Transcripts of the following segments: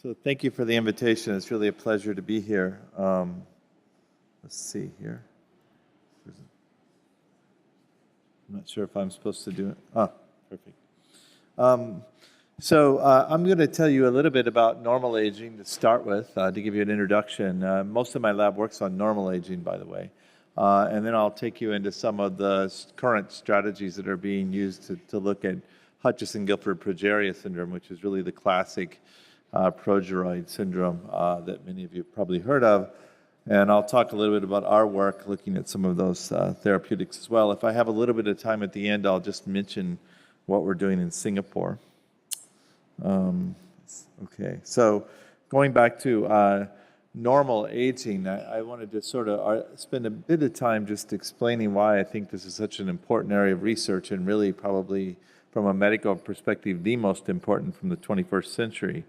So thank you for the invitation. It's really a pleasure to be here. Let's see here. I'm not sure if I'm supposed to do it. Ah, perfect. I'm going to tell you a little bit about normal aging to start with, to give you an introduction. Most of my lab works on normal aging, by the way. And then I'll take you into some of the current strategies that are being used to look at Hutchinson-Gilford Progeria syndrome, which is really the classic progeroid syndrome that many of you have probably heard of. And I'll talk a little bit about our work looking at some of those therapeutics as well. If I have a little bit of time at the end, I'll just mention what we're doing in Singapore. Okay, so going back to normal aging, I wanted to sort of spend a bit of time just explaining why I think this is such an important area of research, and really probably from a medical perspective, the most important from the 21st century.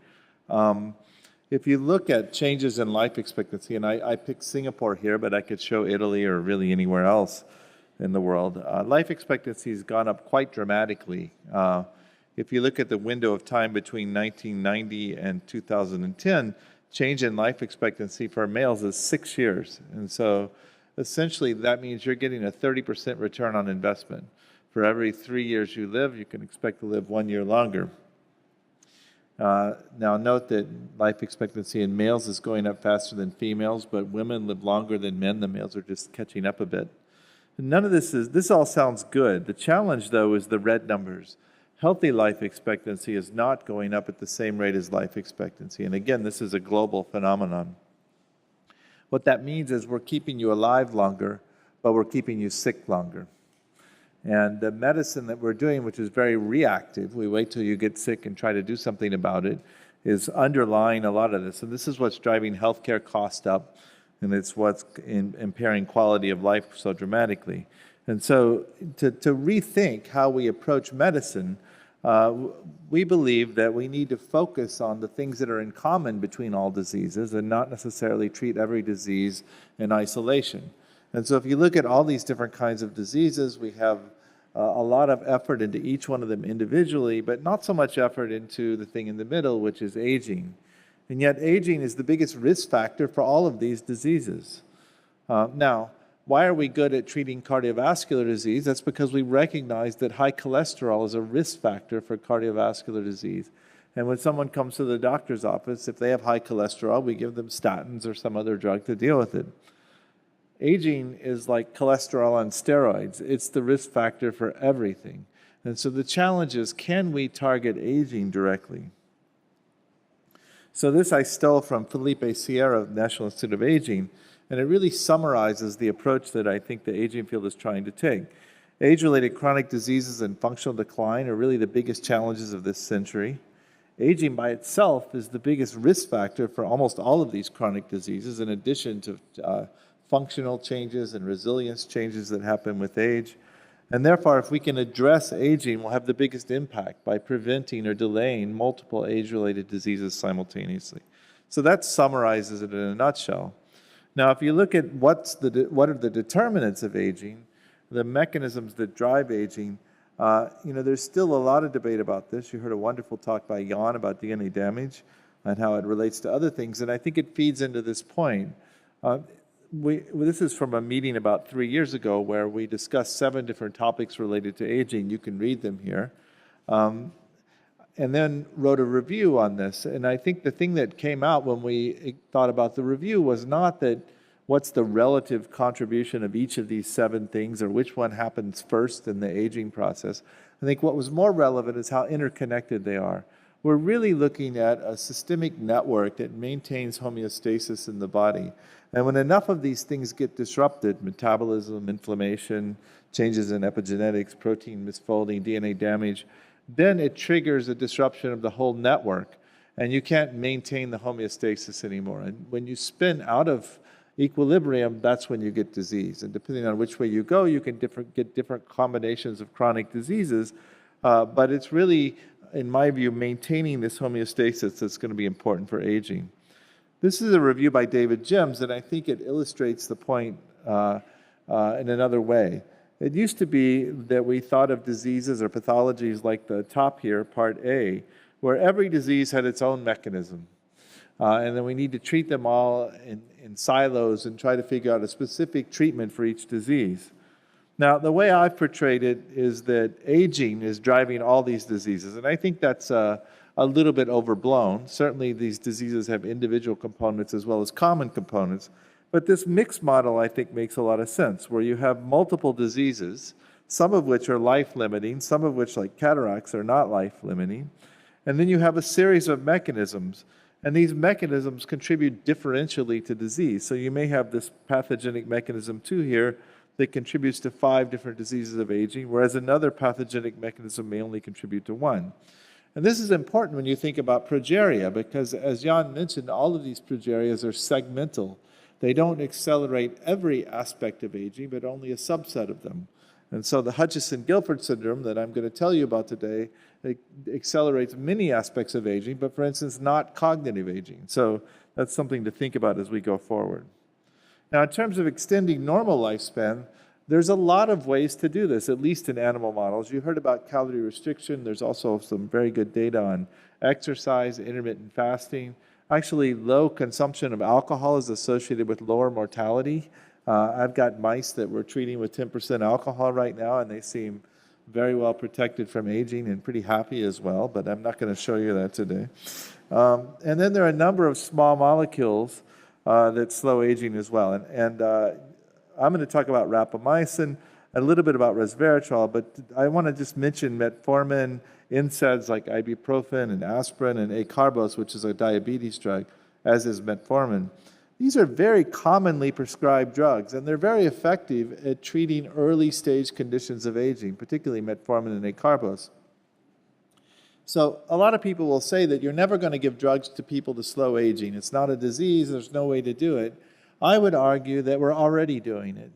If you look at changes in life expectancy, and I picked Singapore here, but I could show Italy or really anywhere else in the world, life expectancy has gone up quite dramatically. If you look at the window of time between 1990 and 2010, change in life expectancy for males is 6 years. And so essentially that means you're getting a 30% return on investment. For every 3 years you live, you can expect to live 1 year longer. Now note that life expectancy in males is going up faster than females, but women live longer than men. The males are just catching up a bit. And none of this all sounds good. The challenge though is the red numbers. Healthy life expectancy is not going up at the same rate as life expectancy. And again, this is a global phenomenon. What that means is we're keeping you alive longer, but we're keeping you sick longer. And the medicine that we're doing, which is very reactive, we wait till you get sick and try to do something about it, is underlying a lot of this. And this is what's driving healthcare cost up, and it's what's impairing quality of life so dramatically. And so to rethink how we approach medicine, we believe that we need to focus on the things that are in common between all diseases and not necessarily treat every disease in isolation. And so if you look at all these different kinds of diseases, we have a lot of effort into each one of them individually, but not so much effort into the thing in the middle, which is aging. And yet aging is the biggest risk factor for all of these diseases. Now, why are we good at treating cardiovascular disease? That's because we recognize that high cholesterol is a risk factor for cardiovascular disease. And when someone comes to the doctor's office, if they have high cholesterol, we give them statins or some other drug to deal with it. Aging is like cholesterol on steroids. It's the risk factor for everything. And so the challenge is, can we target aging directly? So this I stole from Felipe Sierra of the National Institute of Aging, and it really summarizes the approach that I think the aging field is trying to take. Age-related chronic diseases and functional decline are really the biggest challenges of this century. Aging by itself is the biggest risk factor for almost all of these chronic diseases, in addition to functional changes and resilience changes that happen with age. And therefore, if we can address aging, we'll have the biggest impact by preventing or delaying multiple age-related diseases simultaneously. So that summarizes it in a nutshell. Now, if you look at what are the determinants of aging, the mechanisms that drive aging, there's still a lot of debate about this. You heard a wonderful talk by Jan about DNA damage and how it relates to other things, and I think it feeds into this point. This is from a meeting about 3 years ago where we discussed 7 different topics related to aging. You can read them here. And then wrote a review on this. And I think the thing that came out when we thought about the review was not that what's the relative contribution of each of these 7 things or which one happens first in the aging process. I think what was more relevant is how interconnected they are. We're really looking at a systemic network that maintains homeostasis in the body. And when enough of these things get disrupted, metabolism, inflammation, changes in epigenetics, protein misfolding, DNA damage, then it triggers a disruption of the whole network, and you can't maintain the homeostasis anymore. And when you spin out of equilibrium, that's when you get disease. And depending on which way you go, you can get different combinations of chronic diseases, but it's really, in my view, maintaining this homeostasis that's going to be important for aging. This is a review by David Gems, and I think it illustrates the point in another way. It used to be that we thought of diseases or pathologies like the top here, part A, where every disease had its own mechanism. And then we need to treat them all in silos and try to figure out a specific treatment for each disease. Now, the way I've portrayed it is that aging is driving all these diseases, and I think that's a little bit overblown. Certainly, these diseases have individual components as well as common components, but this mixed model, I think, makes a lot of sense, where you have multiple diseases, some of which are life-limiting, some of which, like cataracts, are not life-limiting, and then you have a series of mechanisms, and these mechanisms contribute differentially to disease. So you may have this pathogenic mechanism 2 here that contributes to 5 different diseases of aging, whereas another pathogenic mechanism may only contribute to 1. And this is important when you think about progeria, because as Jan mentioned, all of these progerias are segmental. They don't accelerate every aspect of aging, but only a subset of them. And so the Hutchinson-Gilford syndrome that I'm going to tell you about today, it accelerates many aspects of aging, but for instance, not cognitive aging. So that's something to think about as we go forward. Now, in terms of extending normal lifespan, there's a lot of ways to do this, at least in animal models. You heard about calorie restriction. There's also some very good data on exercise, intermittent fasting. Actually, low consumption of alcohol is associated with lower mortality. I've got mice that we're treating with 10% alcohol right now, and they seem very well protected from aging and pretty happy as well, but I'm not going to show you that today. And then there are a number of small molecules that slow aging as well. And I'm going to talk about rapamycin, a little bit about resveratrol, but I want to just mention metformin, NSAIDs like ibuprofen and aspirin, and acarbose, which is a diabetes drug, as is metformin. These are very commonly prescribed drugs, and they're very effective at treating early stage conditions of aging, particularly metformin and acarbose. So a lot of people will say that you're never going to give drugs to people to slow aging. It's not a disease. There's no way to do it. I would argue that we're already doing it.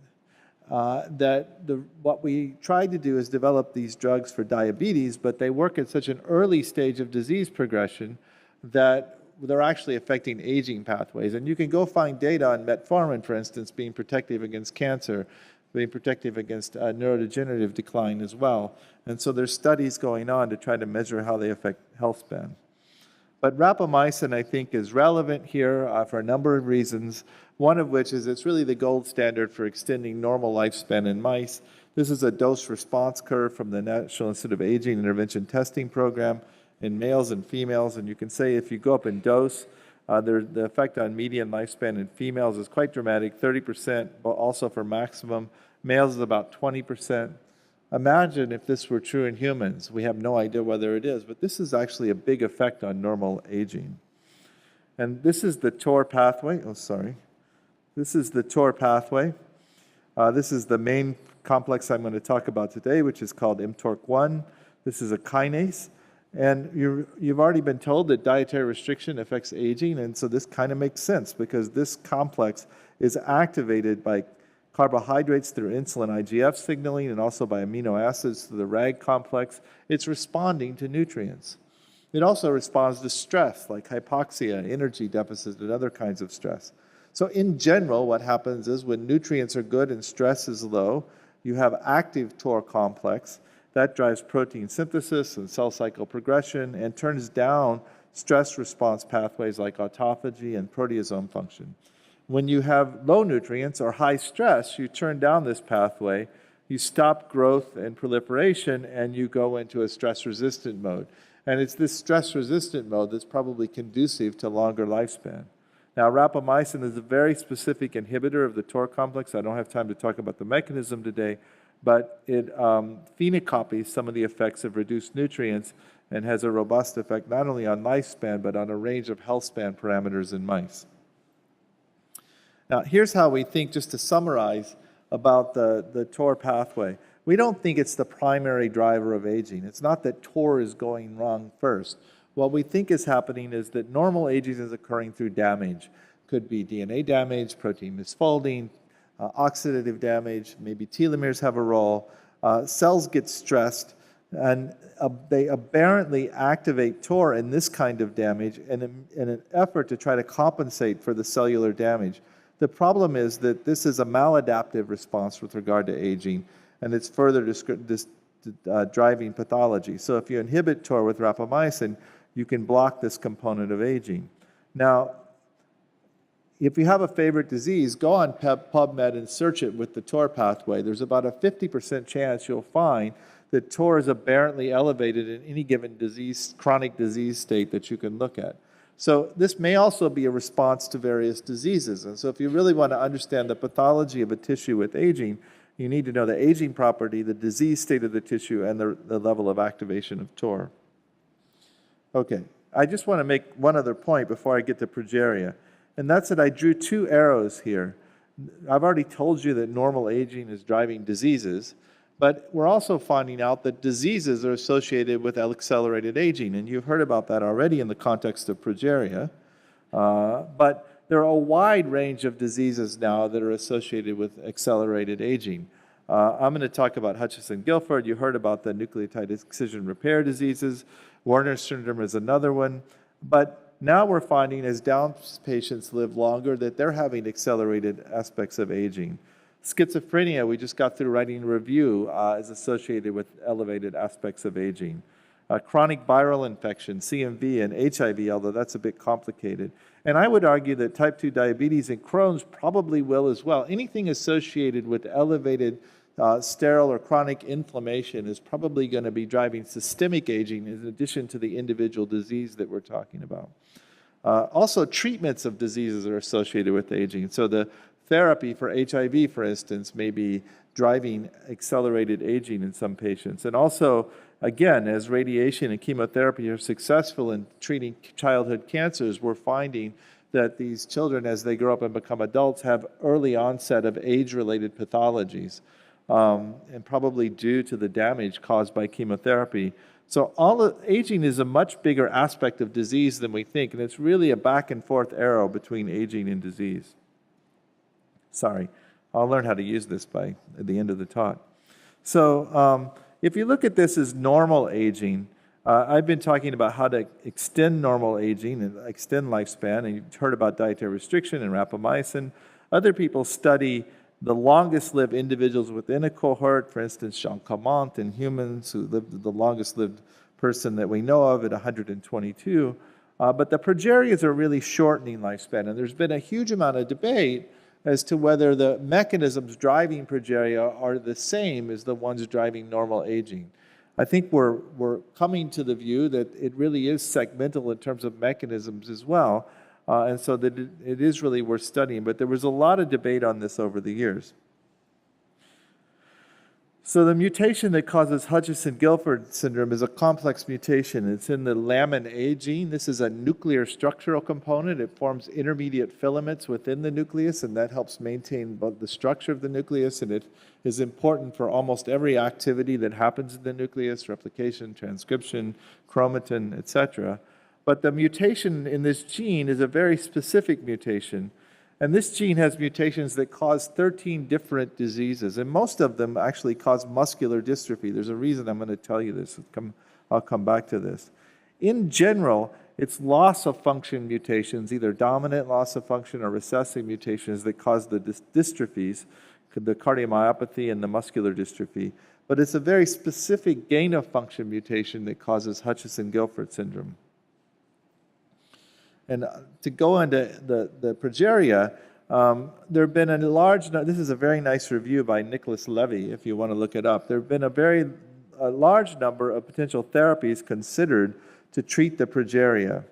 What we tried to do is develop these drugs for diabetes, but they work at such an early stage of disease progression that they're actually affecting aging pathways. And you can go find data on metformin, for instance, being protective against cancer, being protective against neurodegenerative decline as well. And so there's studies going on to try to measure how they affect health span. But rapamycin, I think, is relevant here for a number of reasons, one of which is it's really the gold standard for extending normal lifespan in mice. This is a dose-response curve from the National Institute of Aging Intervention Testing Program in males and females, and you can say if you go up in dose, the effect on median lifespan in females is quite dramatic, 30%, but also for maximum. Males is about 20%. Imagine if this were true in humans. We have no idea whether it is, but this is actually a big effect on normal aging. And this is the TOR pathway. Oh, sorry. This is the TOR pathway. This is the main complex I'm going to talk about today, which is called mTORC1. This is a kinase. And you've already been told that dietary restriction affects aging, and so this kind of makes sense because this complex is activated by carbohydrates through insulin IGF signaling and also by amino acids through the RAG complex. It's responding to nutrients. It also responds to stress like hypoxia, energy deficit, and other kinds of stress. So in general, what happens is when nutrients are good and stress is low, you have active TOR complex. That drives protein synthesis and cell cycle progression and turns down stress response pathways like autophagy and proteasome function. When you have low nutrients or high stress, you turn down this pathway, you stop growth and proliferation, and you go into a stress-resistant mode. And it's this stress-resistant mode that's probably conducive to longer lifespan. Now, rapamycin is a very specific inhibitor of the TOR complex. I don't have time to talk about the mechanism today, but it phenocopies some of the effects of reduced nutrients and has a robust effect not only on lifespan, but on a range of health span parameters in mice. Now, here's how we think, just to summarize, about the TOR pathway. We don't think it's the primary driver of aging. It's not that TOR is going wrong first. What we think is happening is that normal aging is occurring through damage. Could be DNA damage, protein misfolding, oxidative damage, maybe telomeres have a role. Cells get stressed, and they aberrantly activate TOR in this kind of damage in an effort to try to compensate for the cellular damage. The problem is that this is a maladaptive response with regard to aging, and it's further driving pathology. So if you inhibit TOR with rapamycin, you can block this component of aging. Now, if you have a favorite disease, go on PubMed and search it with the TOR pathway. There's about a 50% chance you'll find that TOR is aberrantly elevated in any given disease, chronic disease state that you can look at. So this may also be a response to various diseases. And so if you really want to understand the pathology of a tissue with aging, you need to know the aging property, the disease state of the tissue, and the level of activation of TOR. Okay, I just want to make one other point before I get to progeria, and that's that I drew two arrows here. I've already told you that normal aging is driving diseases, but we're also finding out that diseases are associated with accelerated aging, and you've heard about that already in the context of progeria. But there are a wide range of diseases now that are associated with accelerated aging. I'm going to talk about Hutchinson-Gilford. You heard about the nucleotide excision repair diseases. Werner syndrome is another one. But now we're finding as Down patients live longer that they're having accelerated aspects of aging. Schizophrenia, we just got through writing a review, is associated with elevated aspects of aging. Chronic viral infection, CMV, and HIV, although that's a bit complicated. And I would argue that type 2 diabetes and Crohn's probably will as well. Anything associated with elevated sterile or chronic inflammation is probably going to be driving systemic aging in addition to the individual disease that we're talking about. Also, treatments of diseases are associated with aging. So the therapy for HIV, for instance, may be driving accelerated aging in some patients. And also, again, as radiation and chemotherapy are successful in treating childhood cancers, we're finding that these children, as they grow up and become adults, have early onset of age-related pathologies, and probably due to the damage caused by chemotherapy. So aging is a much bigger aspect of disease than we think, and it's really a back and forth arrow between aging and disease. Sorry, I'll learn how to use this by at the end of the talk. So if you look at this as normal aging, I've been talking about how to extend normal aging and extend lifespan, and you've heard about dietary restriction and rapamycin. Other people study the longest lived individuals within a cohort, for instance, Jean Calment in humans, who lived the longest lived person that we know of at 122. But the progerias are really shortening lifespan, and there's been a huge amount of debate as to whether the mechanisms driving progeria are the same as the ones driving normal aging. I think we're coming to the view that it really is segmental in terms of mechanisms as well, and so that it is really worth studying. But there was a lot of debate on this over the years. So the mutation that causes Hutchinson-Gilford syndrome is a complex mutation. It's in the LMNA gene. This is a nuclear structural component. It forms intermediate filaments within the nucleus, and that helps maintain the structure of the nucleus, and it is important for almost every activity that happens in the nucleus: replication, transcription, chromatin, etc. But the mutation in this gene is a very specific mutation. And this gene has mutations that cause 13 different diseases, and most of them actually cause muscular dystrophy. There's a reason I'm going to tell you this. I'll come back to this. In general, it's loss of function mutations, either dominant loss of function or recessive mutations, that cause the dystrophies, the cardiomyopathy and the muscular dystrophy. But it's a very specific gain of function mutation that causes Hutchinson-Gilford syndrome. And to go into the progeria, there have been a large, this is a very nice review by Nicholas Levy, if you want to look it up. There have been a large number of potential therapies considered to treat the progeria,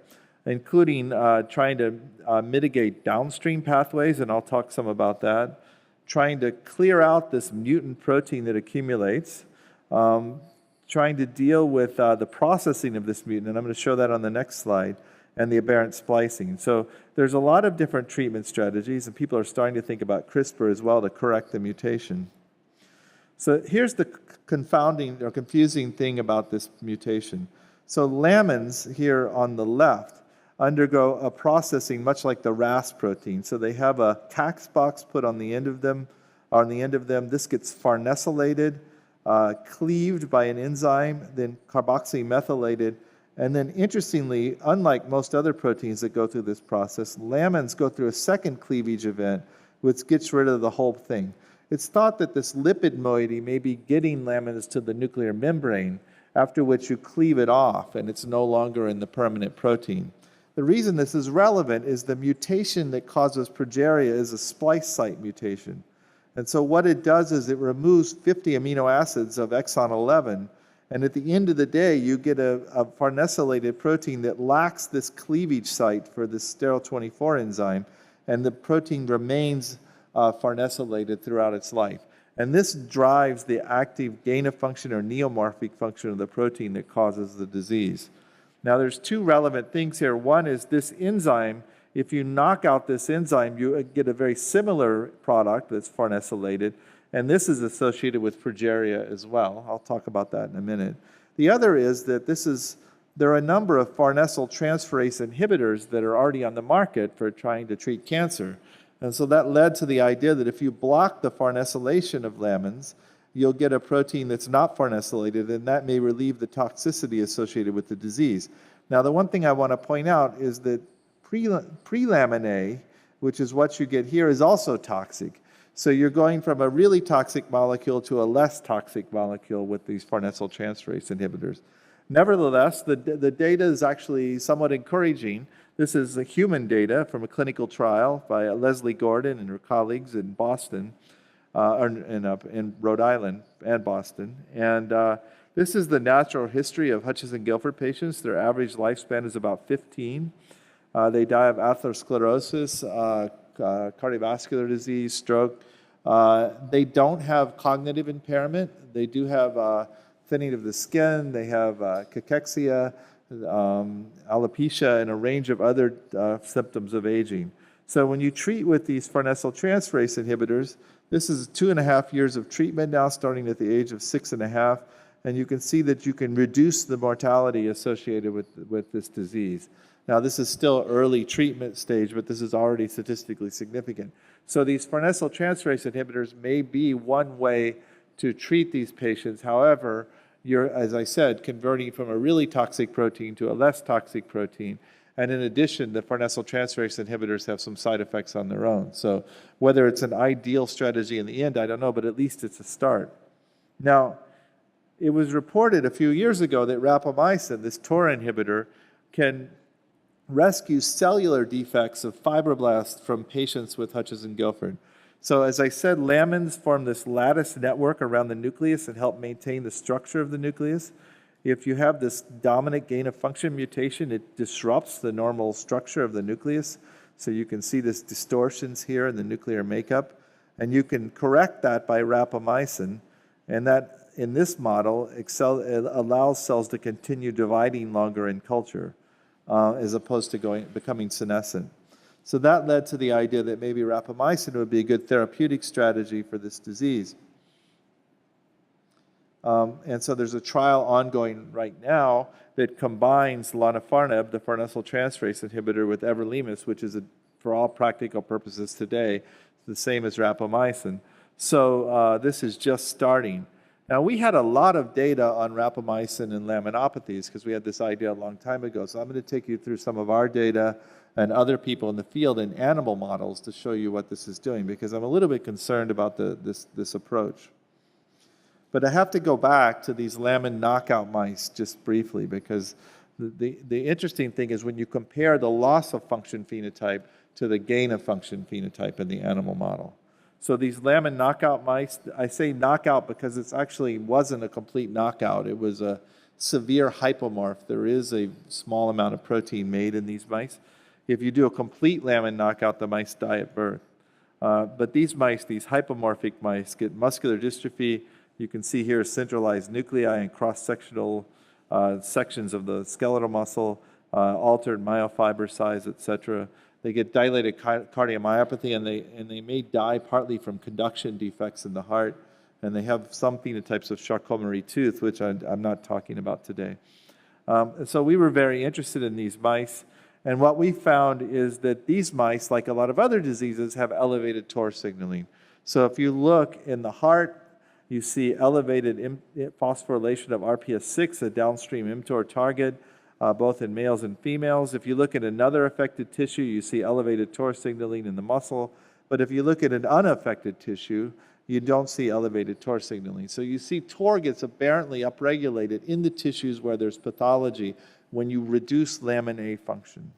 including trying to mitigate downstream pathways, and I'll talk some about that, trying to clear out this mutant protein that accumulates, trying to deal with the processing of this mutant, and I'm going to show that on the next slide, and the aberrant splicing. So there's a lot of different treatment strategies, and people are starting to think about CRISPR as well to correct the mutation. So here's the confounding or confusing thing about this mutation. So lamins here on the left undergo a processing much like the RAS protein. So they have a Cax box put on the end of them. This gets farnesylated, cleaved by an enzyme, then carboxymethylated. And then interestingly, unlike most other proteins that go through this process, lamins go through a second cleavage event, which gets rid of the whole thing. It's thought that this lipid moiety may be getting lamins to the nuclear membrane after which you cleave it off, and it's no longer in the permanent protein. The reason this is relevant is the mutation that causes progeria is a splice site mutation. And so what it does is it removes 50 amino acids of exon 11, and at the end of the day, you get a farnesylated protein that lacks this cleavage site for the sterol-24 enzyme, and the protein remains farnesylated throughout its life. And this drives the active gain-of-function or neomorphic function of the protein that causes the disease. Now, there's two relevant things here. One is this enzyme. If you knock out this enzyme, you get a very similar product that's farnesylated, and this is associated with progeria as well. I'll talk about that in a minute. The other is that there are a number of farnesyltransferase inhibitors that are already on the market for trying to treat cancer. And so that led to the idea that if you block the farnesylation of lamins, you'll get a protein that's not farnesylated, and that may relieve the toxicity associated with the disease. Now, the one thing I want to point out is that pre-LMNA, which is what you get here, is also toxic. So you're going from a really toxic molecule to a less toxic molecule with these farnesyltransferase inhibitors. Nevertheless, the data is actually somewhat encouraging. This is the human data from a clinical trial by Leslie Gordon and her colleagues in Boston, in Rhode Island and Boston. And this is the natural history of Hutchinson-Gilford patients. Their average lifespan is about 15. They die of atherosclerosis, cardiovascular disease, stroke. They don't have cognitive impairment. They do have thinning of the skin. They have cachexia, alopecia, and a range of other symptoms of aging. So when you treat with these farnesyltransferase inhibitors, this is 2.5 years of treatment now, starting at the age of 6.5, and you can see that you can reduce the mortality associated with this disease. Now, this is still early treatment stage, but this is already statistically significant. So these farnesyltransferase inhibitors may be one way to treat these patients. However, you're, as I said, converting from a really toxic protein to a less toxic protein. And in addition, the farnesyltransferase inhibitors have some side effects on their own. So whether it's an ideal strategy in the end, I don't know, but at least it's a start. Now, it was reported a few years ago that rapamycin, this TOR inhibitor, can rescue cellular defects of fibroblasts from patients with Hutchinson-Gilford. So as I said, lamins form this lattice network around the nucleus and help maintain the structure of the nucleus. If you have this dominant gain-of-function mutation, it disrupts the normal structure of the nucleus. So you can see this distortions here in the nuclear makeup. And you can correct that by rapamycin. And that, in this model, it allows cells to continue dividing longer in culture, as opposed to becoming senescent. So that led to the idea that maybe rapamycin would be a good therapeutic strategy for this disease. And so there's a trial ongoing right now that combines Lonafarnib, the farnesyltransferase inhibitor, with everolimus, which is, for all practical purposes today, the same as rapamycin. So this is just starting. Now, we had a lot of data on rapamycin and laminopathies because we had this idea a long time ago. So I'm going to take you through some of our data and other people in the field in animal models to show you what this is doing, because I'm a little bit concerned about this approach. But I have to go back to these lamin knockout mice just briefly, because the interesting thing is when you compare the loss of function phenotype to the gain of function phenotype in the animal model. So these lamin knockout mice, I say knockout because it actually wasn't a complete knockout. It was a severe hypomorph. There is a small amount of protein made in these mice. If you do a complete lamin knockout, the mice die at birth. But these mice, these hypomorphic mice, get muscular dystrophy. You can see here centralized nuclei and cross-sectional sections of the skeletal muscle, altered myofiber size, etc. They get dilated cardiomyopathy, and they may die partly from conduction defects in the heart, and they have some phenotypes of Charcot-Marie tooth, which I'm not talking about today. So we were very interested in these mice, and what we found is that these mice, like a lot of other diseases, have elevated TOR signaling. So if you look in the heart, you see elevated phosphorylation of RPS6, a downstream mTOR target, both in males and females. If you look at another affected tissue, you see elevated TOR signaling in the muscle. But if you look at an unaffected tissue, you don't see elevated TOR signaling. So you see TOR gets aberrantly upregulated in the tissues where there's pathology when you reduce LMNA function.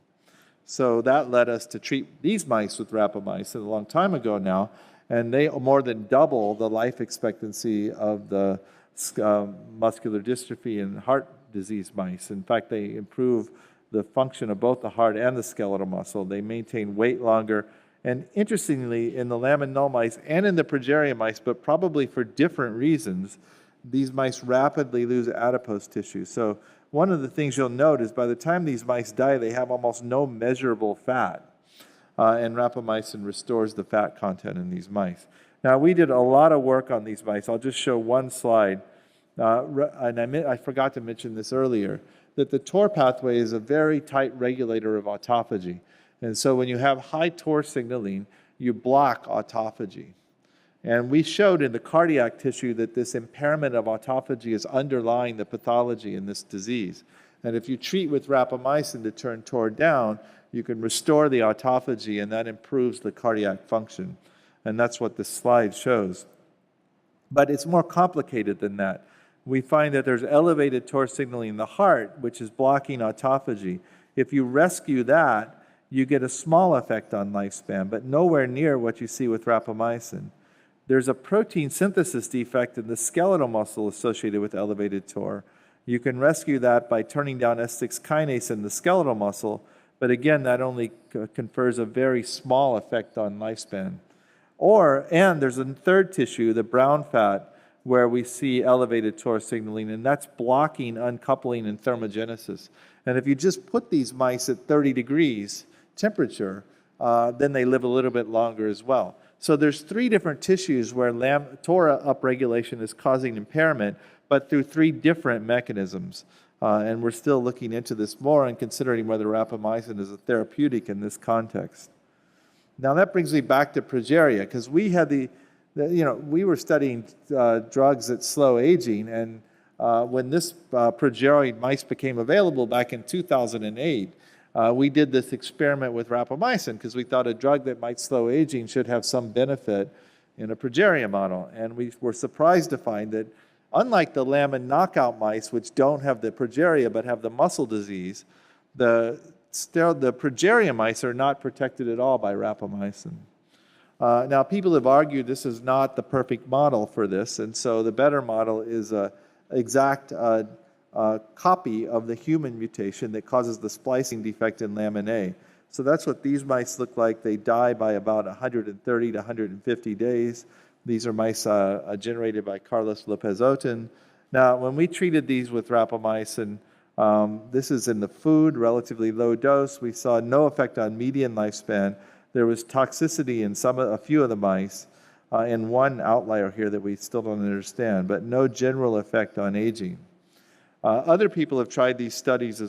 So that led us to treat these mice with rapamycin a long time ago now, and they more than double the life expectancy of the muscular dystrophy and heart disease mice. In fact, they improve the function of both the heart and the skeletal muscle. They maintain weight longer. And interestingly, in the LMNA mice and in the Progeria mice, but probably for different reasons, these mice rapidly lose adipose tissue. So one of the things you'll note is by the time these mice die, they have almost no measurable fat. And rapamycin restores the fat content in these mice. Now, we did a lot of work on these mice. I'll just show one slide. And I forgot to mention this earlier, that the TOR pathway is a very tight regulator of autophagy. And so when you have high TOR signaling, you block autophagy. And we showed in the cardiac tissue that this impairment of autophagy is underlying the pathology in this disease. And if you treat with rapamycin to turn TOR down, you can restore the autophagy, and that improves the cardiac function. And that's what this slide shows. But it's more complicated than that. We find that there's elevated TOR signaling in the heart, which is blocking autophagy. If you rescue that, you get a small effect on lifespan, but nowhere near what you see with rapamycin. There's a protein synthesis defect in the skeletal muscle associated with elevated TOR. You can rescue that by turning down S6 kinase in the skeletal muscle, but again, that only confers a very small effect on lifespan. And there's a third tissue, the brown fat, where we see elevated TOR signaling, and that's blocking uncoupling and thermogenesis. And if you just put these mice at 30 degrees temperature, then they live a little bit longer as well. So there's 3 different tissues where TOR upregulation is causing impairment, but through 3 different mechanisms. And we're still looking into this more and considering whether rapamycin is a therapeutic in this context. Now that brings me back to progeria, because we had we were studying drugs that slow aging, and when this progeria mice became available back in 2008, we did this experiment with rapamycin because we thought a drug that might slow aging should have some benefit in a progeria model. And we were surprised to find that unlike the lamin knockout mice, which don't have the progeria but have the muscle disease, the progeria mice are not protected at all by rapamycin. Now, people have argued this is not the perfect model for this, and so the better model is an exact copy of the human mutation that causes the splicing defect in LMNA. So that's what these mice look like. They die by about 130 to 150 days. These are mice generated by Carlos Lopez-Oten. Now, when we treated these with rapamycin, this is in the food, relatively low dose. We saw no effect on median lifespan. There was toxicity in a few of the mice, and one outlier here that we still don't understand, but no general effect on aging. Other people have tried these studies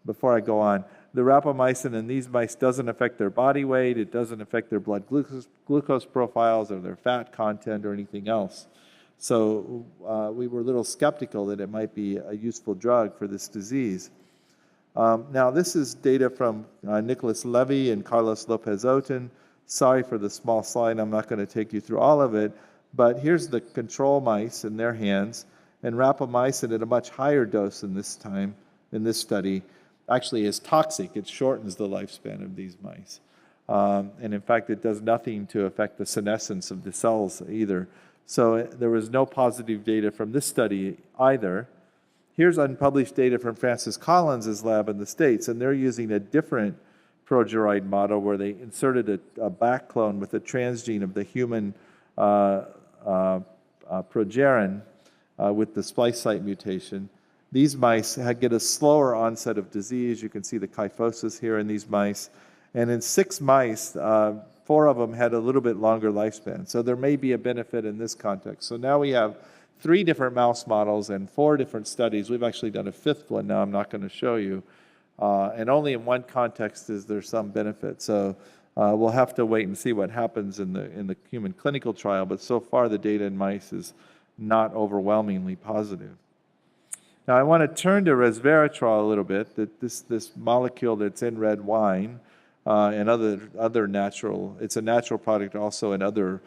before I go on. The rapamycin in these mice doesn't affect their body weight, it doesn't affect their blood glucose profiles or their fat content or anything else. So we were a little skeptical that it might be a useful drug for this disease. Now this is data from Nicholas Levy and Carlos Lopez-Oten. Sorry for the small slide, I'm not going to take you through all of it, but here's the control mice in their hands, and rapamycin at a much higher dose in this study actually is toxic. It shortens the lifespan of these mice. And in fact, it does nothing to affect the senescence of the cells either. So there was no positive data from this study either. Here's unpublished data from Francis Collins' lab in the States, and they're using a different progeroid model where they inserted a back clone with a transgene of the human progerin with the splice site mutation. These mice get a slower onset of disease. You can see the kyphosis here in these mice. And in 6 mice, 4 of them had a little bit longer lifespan. So there may be a benefit in this context. So now we have 3 different mouse models and 4 different studies. We've actually done a 5th one now I'm not going to show you. And only in one context is there some benefit. So we'll have to wait and see what happens in the human clinical trial. But so far the data in mice is not overwhelmingly positive. Now I want to turn to resveratrol a little bit, that this molecule that's in red wine. and other natural. It's a natural product also in other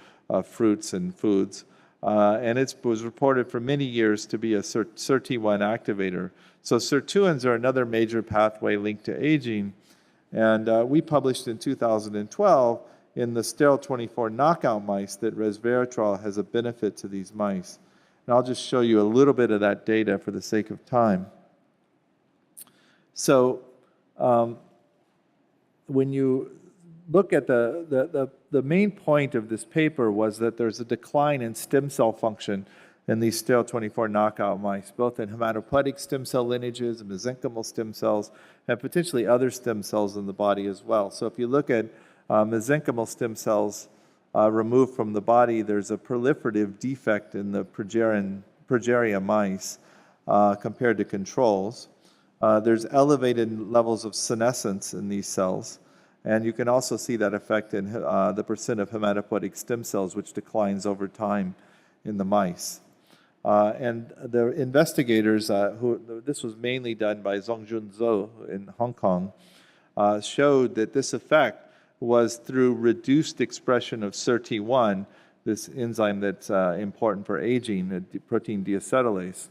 fruits and foods. And it was reported for many years to be a SIRT1 activator. So sirtuins are another major pathway linked to aging. And we published in 2012 in the STERL24 knockout mice that resveratrol has a benefit to these mice. And I'll just show you a little bit of that data for the sake of time. So when you look at the main point of this paper was that there's a decline in stem cell function in these STERL24 knockout mice, both in hematopoietic stem cell lineages, mesenchymal stem cells, and potentially other stem cells in the body as well. So if you look at mesenchymal stem cells removed from the body, there's a proliferative defect in the Progeria mice compared to controls. There's elevated levels of senescence in these cells. And you can also see that effect in the percent of hematopoietic stem cells, which declines over time in the mice. And the investigators, this was mainly done by Zongjun Zhou in Hong Kong, showed that this effect was through reduced expression of SIRT1, this enzyme that's important for aging, protein deacetylase.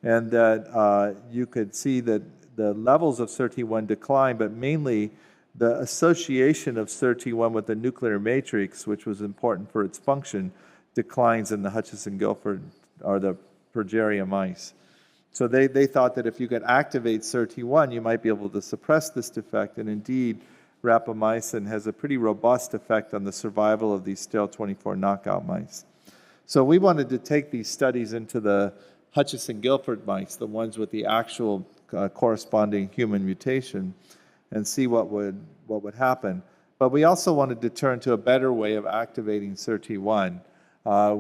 And that you could see that the levels of SIRT1 decline, but mainly the association of SIRT1 with the nuclear matrix, which was important for its function, declines in the Hutchinson-Gilford or the Progeria mice. So they thought that if you could activate SIRT1, you might be able to suppress this defect, and indeed, rapamycin has a pretty robust effect on the survival of these STERL24 knockout mice. So we wanted to take these studies into the Hutchinson-Gilford mice, the ones with the actual corresponding human mutation, and see what would happen. But we also wanted to turn to a better way of activating SIRT1,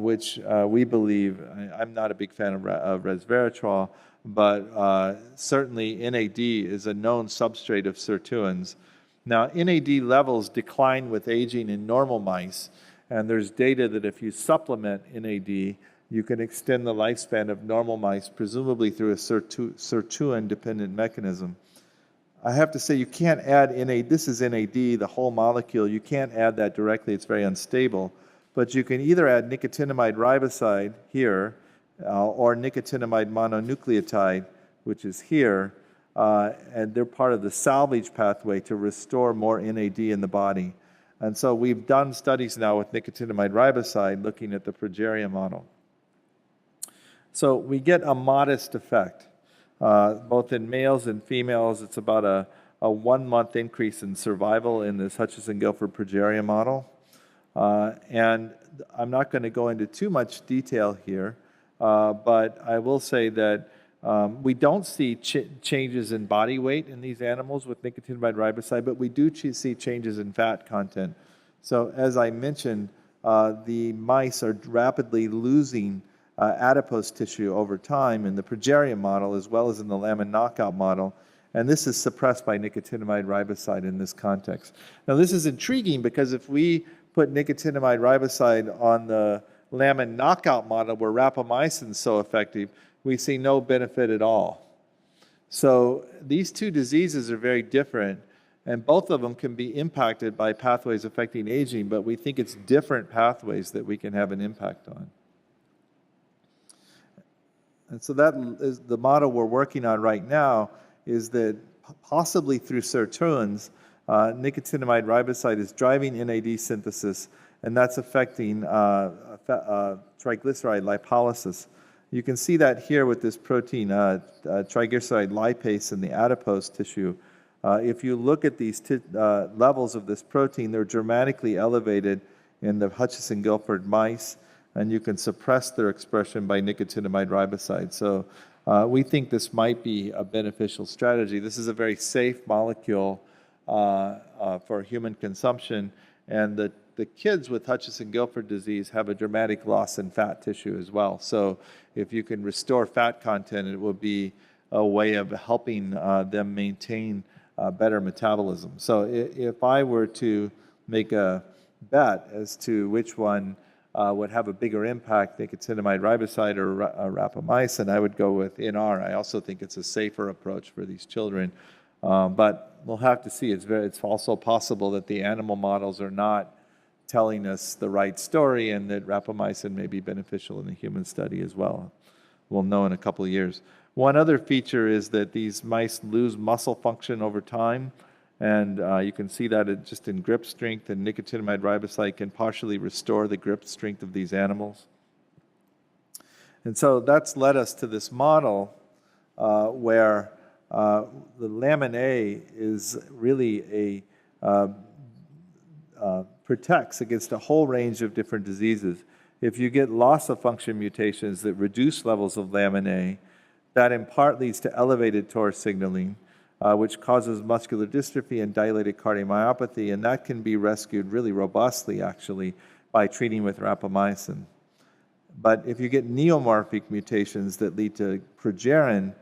which we believe, I'm not a big fan of resveratrol, but certainly NAD is a known substrate of sirtuins. Now, NAD levels decline with aging in normal mice, and there's data that if you supplement NAD, you can extend the lifespan of normal mice, presumably through a sirtuin-dependent mechanism. I have to say, you can't add NAD, this is NAD, the whole molecule, you can't add that directly, it's very unstable. But you can either add nicotinamide riboside here, or nicotinamide mononucleotide, which is here, and they're part of the salvage pathway to restore more NAD in the body. And so we've done studies now with nicotinamide riboside looking at the Progeria model. So we get a modest effect. Both in males and females, it's about a 1-month increase in survival in this Hutchinson-Gilford Progeria model. And I'm not going to go into too much detail here, but I will say that we don't see changes in body weight in these animals with nicotinamide riboside, but we do see changes in fat content. So as I mentioned, the mice are rapidly losing adipose tissue over time in the Progeria model as well as in the lamb knockout model, and this is suppressed by nicotinamide riboside in this context. Now this is intriguing because if we put nicotinamide riboside on the lamb knockout model where rapamycin is so effective, we see no benefit at all. So these two diseases are very different, and both of them can be impacted by pathways affecting aging, but we think it's different pathways that we can have an impact on. And so that is the model we're working on right now, is that possibly through sirtuins, nicotinamide riboside is driving NAD synthesis, and that's affecting triglyceride lipolysis. You can see that here with this protein, triglyceride lipase in the adipose tissue. If you look at these levels of this protein, they're dramatically elevated in the Hutchinson-Gilford mice, and you can suppress their expression by nicotinamide riboside. So we think this might be a beneficial strategy. This is a very safe molecule for human consumption, and the kids with Hutchinson-Gilford disease have a dramatic loss in fat tissue as well. So if you can restore fat content, it will be a way of helping them maintain better metabolism. So if I were to make a bet as to which one would have a bigger impact, nicotinamide riboside or rapamycin, I would go with NR. I also think it's a safer approach for these children. But we'll have to see. It's also possible that the animal models are not telling us the right story and that rapamycin may be beneficial in the human study as well. We'll know in a couple of years. One other feature is that these mice lose muscle function over time, and you can see that just in grip strength, and nicotinamide riboside can partially restore the grip strength of these animals. And so that's led us to this model where the LMNA is really protects against a whole range of different diseases. If you get loss of function mutations that reduce levels of LMNA, that in part leads to elevated TOR signaling, which causes muscular dystrophy and dilated cardiomyopathy, and that can be rescued really robustly, actually, by treating with rapamycin. But if you get neomorphic mutations that lead to progerin,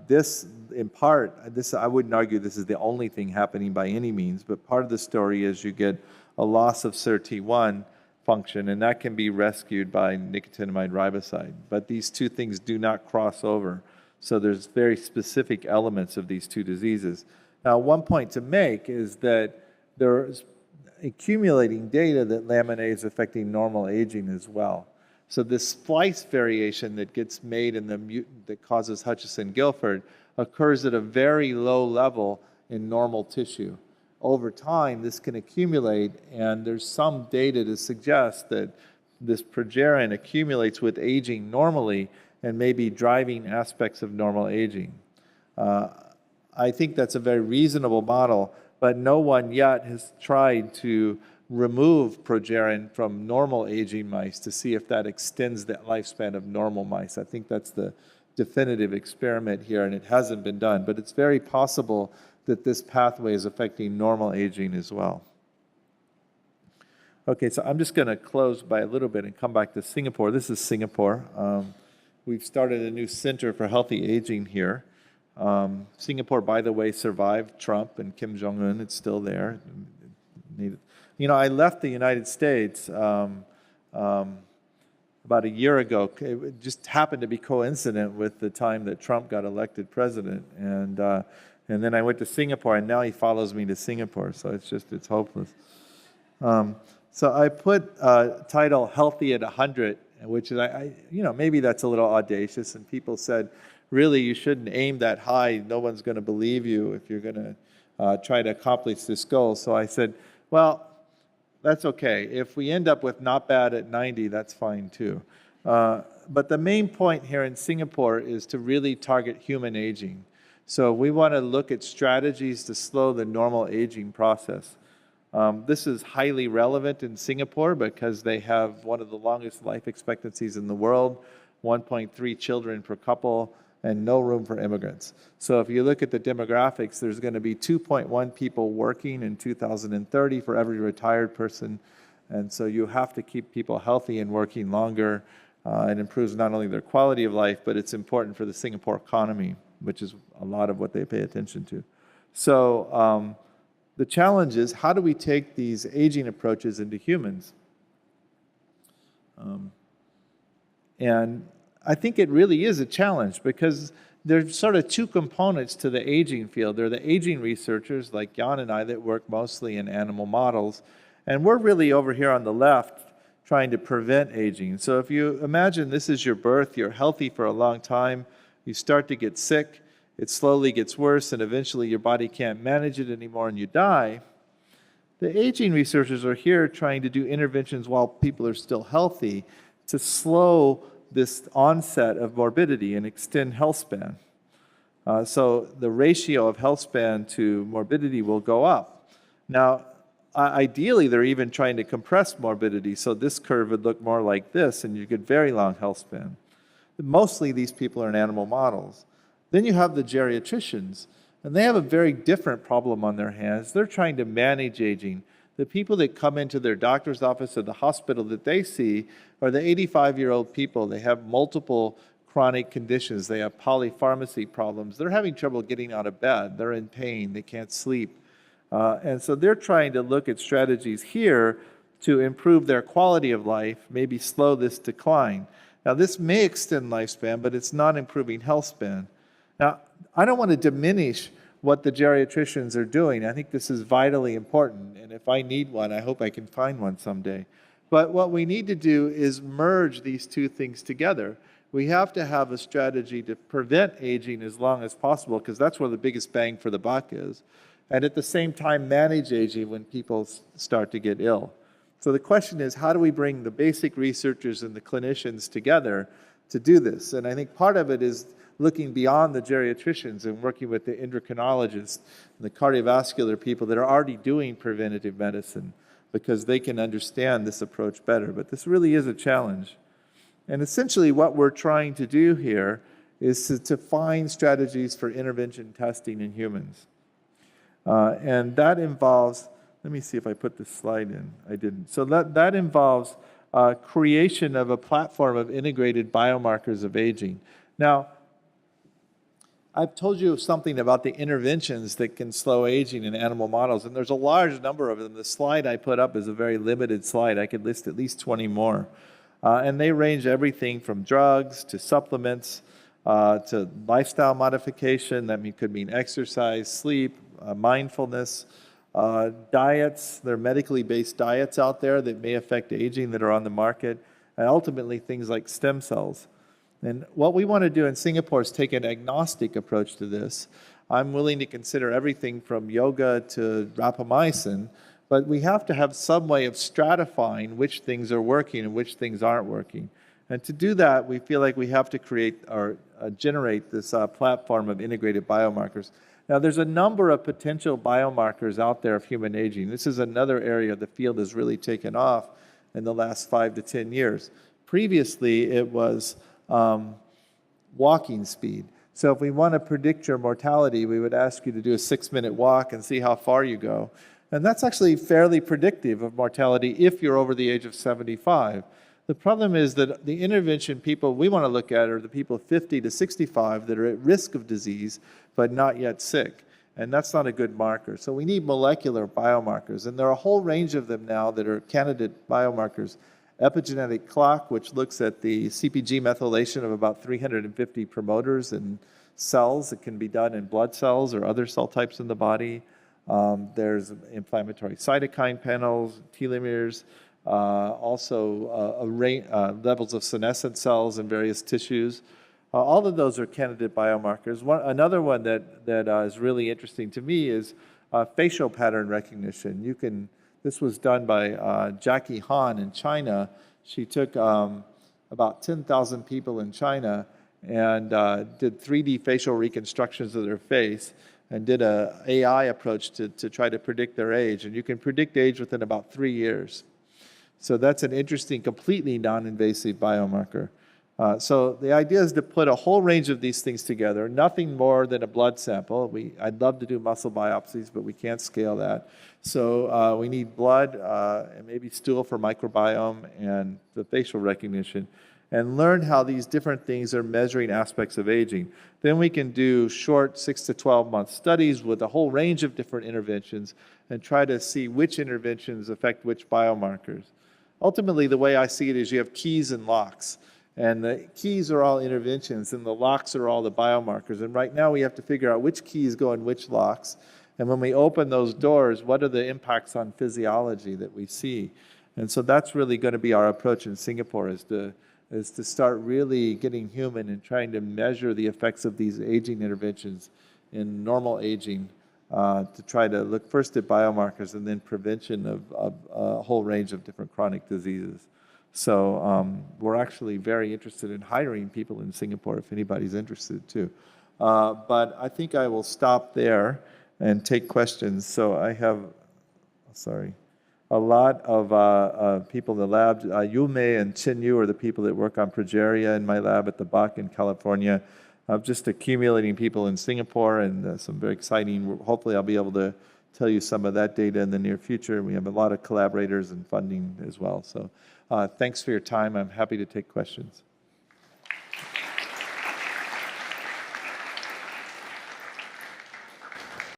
this, in part, I wouldn't argue this is the only thing happening by any means, but part of the story is you get a loss of SIRT1 function, and that can be rescued by nicotinamide riboside. But these two things do not cross over. So there's very specific elements of these two diseases. Now, one point to make is that there's accumulating data that LMNA is affecting normal aging as well. So this splice variation that gets made in the mutant that causes Hutchinson-Gilford occurs at a very low level in normal tissue. Over time, this can accumulate, and there's some data to suggest that this progerin accumulates with aging normally and may be driving aspects of normal aging. I think that's a very reasonable model, but no one yet has tried to remove progerin from normal aging mice to see if that extends the lifespan of normal mice. I think that's the definitive experiment here, and it hasn't been done, but it's very possible that this pathway is affecting normal aging as well. Okay, so I'm just going to close by a little bit and come back to Singapore. This is Singapore. We've started a new center for healthy aging here. Singapore, by the way, survived Trump and Kim Jong-un. It's still there. You know, I left the United States about a year ago. It just happened to be coincident with the time that Trump got elected president. And then I went to Singapore, and now he follows me to Singapore. So it's hopeless. So I put title Healthy at 100, which is, maybe that's a little audacious. And people said, really, you shouldn't aim that high. No one's going to believe you if you're going to try to accomplish this goal. So I said, well, that's okay. If we end up with not bad at 90, that's fine too. But the main point here in Singapore is to really target human aging. So we want to look at strategies to slow the normal aging process. This is highly relevant in Singapore because they have one of the longest life expectancies in the world, 1.3 children per couple, and no room for immigrants. So if you look at the demographics, there's going to be 2.1 people working in 2030 for every retired person. And so you have to keep people healthy and working longer. It improves not only their quality of life, but it's important for the Singapore economy, which is a lot of what they pay attention to. So the challenge is, how do we take these aging approaches into humans? And I think it really is a challenge because there's sort of two components to the aging field. There are the aging researchers like Jan and I that work mostly in animal models, and we're really over here on the left trying to prevent aging. So if you imagine this is your birth, you're healthy for a long time, you start to get sick, it slowly gets worse, and eventually your body can't manage it anymore and you die. The aging researchers are here trying to do interventions while people are still healthy to slow this onset of morbidity and extend health span. So the ratio of health span to morbidity will go up. Now, ideally, they're even trying to compress morbidity, so this curve would look more like this, and you get very long health span. Mostly these people are in animal models. Then you have the geriatricians, and they have a very different problem on their hands. They're trying to manage aging. The people that come into their doctor's office or the hospital that they see are the 85-year-old people. They have multiple chronic conditions. They have polypharmacy problems. They're having trouble getting out of bed. They're in pain. They can't sleep. And so they're trying to look at strategies here to improve their quality of life, maybe slow this decline. Now, this may extend lifespan, but it's not improving health span. Now, I don't want to diminish what the geriatricians are doing. I think this is vitally important, and if I need one, I hope I can find one someday. But what we need to do is merge these two things together. We have to have a strategy to prevent aging as long as possible, because that's where the biggest bang for the buck is, and at the same time manage aging when people start to get ill. So the question is, how do we bring the basic researchers and the clinicians together to do this? And I think part of it is looking beyond the geriatricians and working with the endocrinologists and the cardiovascular people that are already doing preventative medicine, because they can understand this approach better. But this really is a challenge. And essentially what we're trying to do here is to find strategies for intervention testing in humans. And that involves, let me see if I put this slide in. I didn't. So that involves creation of a platform of integrated biomarkers of aging. Now, I've told you something about the interventions that can slow aging in animal models, and there's a large number of them. The slide I put up is a very limited slide. I could list at least 20 more. And they range everything from drugs to supplements to lifestyle modification. That could mean exercise, sleep, mindfulness, diets. There are medically based diets out there that may affect aging that are on the market, and ultimately things like stem cells. And what we want to do in Singapore is take an agnostic approach to this. I'm willing to consider everything from yoga to rapamycin, but we have to have some way of stratifying which things are working and which things aren't working. And to do that, we feel like we have to create or generate this platform of integrated biomarkers. Now, there's a number of potential biomarkers out there of human aging. This is another area the field has really taken off in the last 5 to 10 years. Previously, it was walking speed. So if we want to predict your mortality, we would ask you to do a 6-minute walk and see how far you go. And that's actually fairly predictive of mortality if you're over the age of 75. The problem is that the intervention people we want to look at are the people 50 to 65 that are at risk of disease but not yet sick. And that's not a good marker. So we need molecular biomarkers. And there are a whole range of them now that are candidate biomarkers. Epigenetic clock, which looks at the CpG methylation of about 350 promoters in cells. It can be done in blood cells or other cell types in the body. There's inflammatory cytokine panels, telomeres, also levels of senescent cells in various tissues. All of those are candidate biomarkers. Another one that is really interesting to me is facial pattern recognition. This was done by Jackie Han in China. She took about 10,000 people in China and did 3D facial reconstructions of their face and did an AI approach to try to predict their age. And you can predict age within about 3 years. So that's an interesting, completely non-invasive biomarker. So the idea is to put a whole range of these things together, nothing more than a blood sample. I'd love to do muscle biopsies, but we can't scale that. So we need blood and maybe stool for microbiome and the facial recognition, and learn how these different things are measuring aspects of aging. Then we can do short 6 to 12 month studies with a whole range of different interventions and try to see which interventions affect which biomarkers. Ultimately, the way I see it is you have keys and locks. And the keys are all interventions, and the locks are all the biomarkers. And right now we have to figure out which keys go in which locks. And when we open those doors, what are the impacts on physiology that we see? And so that's really going to be our approach in Singapore, is to start really getting human and trying to measure the effects of these aging interventions in normal aging, to try to look first at biomarkers and then prevention of a whole range of different chronic diseases. So we're actually very interested in hiring people in Singapore if anybody's interested too. But I think I will stop there and take questions. So I have, a lot of people in the lab. Yume and Chin Yu are the people that work on Progeria in my lab at the Buck in California. I'm just accumulating people in Singapore, and some very exciting, hopefully I'll be able to tell you some of that data in the near future. We have a lot of collaborators and funding as well. So thanks for your time. I'm happy to take questions.